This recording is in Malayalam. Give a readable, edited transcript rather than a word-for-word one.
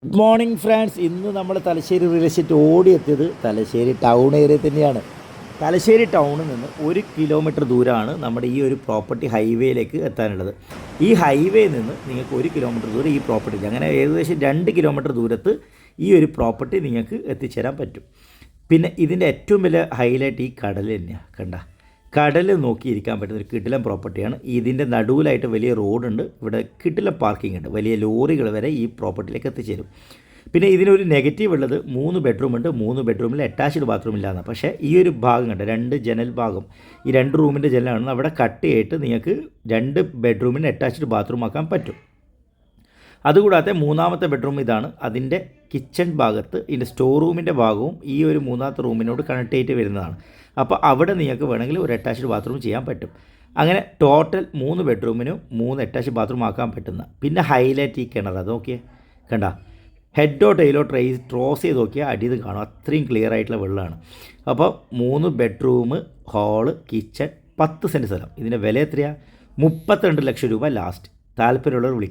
Good morning friends. ഇന്ന് നമ്മൾ തലശ്ശേരി റിയൽ എസ്റ്റേറ്റ് ഓടിയെത്തിയത് തലശ്ശേരി ടൗൺ ഏരിയ തന്നെയാണ്. തലശ്ശേരി ടൗണിൽ നിന്ന് 1 കിലോമീറ്റർ ദൂരമാണ് നമ്മുടെ ഈ ഒരു പ്രോപ്പർട്ടി ഹൈവേയിലേക്ക് എത്താനുള്ളത്. ഈ ഹൈവേയിൽ നിന്ന് നിങ്ങൾക്ക് 1 കിലോമീറ്റർ ദൂരം ഈ പ്രോപ്പർട്ടിക്ക്, അങ്ങനെ ഏകദേശം 2 കിലോമീറ്റർ ദൂരത്ത് ഈ ഒരു പ്രോപ്പർട്ടി നിങ്ങൾക്ക് എത്തിച്ചേരാൻ പറ്റും. പിന്നെ ഇതിൻ്റെ ഏറ്റവും വലിയ ഹൈലൈറ്റ് ഈ കടൽ തന്നെയാണ്. കണ്ട, കടൽ നോക്കിയിരിക്കാൻ പറ്റുന്ന ഒരു കിടിലൻ പ്രോപ്പർട്ടിയാണ്. ഇതിൻ്റെ നടുവിലായിട്ട് വലിയ റോഡുണ്ട്, ഇവിടെ കിടിലൻ പാർക്കിംഗ് ഉണ്ട്, വലിയ ലോറികൾ വരെ ഈ പ്രോപ്പർട്ടിയിലേക്ക് എത്തിച്ചേരും. പിന്നെ ഇതിനൊരു നെഗറ്റീവ് ഉള്ളത് 3 ബെഡ്റൂം ഉണ്ട്. 3 ബെഡ്റൂമിൽ അറ്റാച്ച്ഡ് ബാത്റൂം ഇല്ലാന്ന്. പക്ഷേ ഈ ഒരു ഭാഗം കണ്ട് 2 ജനൽ ഭാഗം, ഈ 2 റൂമിൻ്റെ ജനലാണ് അവിടെ കട്ട് ചെയ്തിട്ട് നിങ്ങൾക്ക് 2 ബെഡ്റൂമിന് അറ്റാച്ച്ഡ് ബാത്റൂം ആക്കാൻ പറ്റും. അതുകൂടാതെ മൂന്നാമത്തെ ബെഡ്റൂം ഇതാണ്. അതിൻ്റെ കിച്ചൺ ഭാഗത്ത് ഇതിൻ്റെ സ്റ്റോർ റൂമിൻ്റെ ഭാഗവും ഈ ഒരു മൂന്നാമത്തെ റൂമിനോട് കണക്ട് ചെയ്തിട്ട് വരുന്നതാണ്. അപ്പോൾ അവിടെ നിങ്ങൾക്ക് വേണമെങ്കിൽ ഒരു അറ്റാച്ച്ഡ് ബാത്റൂം ചെയ്യാൻ പറ്റും. അങ്ങനെ ടോട്ടൽ 3 ബെഡ്റൂമിനും 3 അറ്റാച്ച്ഡ് ബാത്റൂം ആക്കാൻ പറ്റുന്ന. പിന്നെ ഹൈലൈറ്റ് ഈ കിണർ, അത് നോക്കിയേ, കണ്ട, ഹെഡോ ടൈലോ ട്രോസ് ചെയ്ത് നോക്കിയാൽ അടിയത് കാണും, അത്രയും ക്ലിയർ ആയിട്ടുള്ള വെള്ളമാണ്. അപ്പോൾ 3 ബെഡ്റൂം, ഹാള്, കിച്ചൺ, 10 സെൻറ്റ് സ്ഥലം. ഇതിൻ്റെ വില എത്രയാണ്? 32 ലക്ഷം രൂപ ലാസ്റ്റ്. താല്പര്യമുള്ളവർ വിളിക്കും.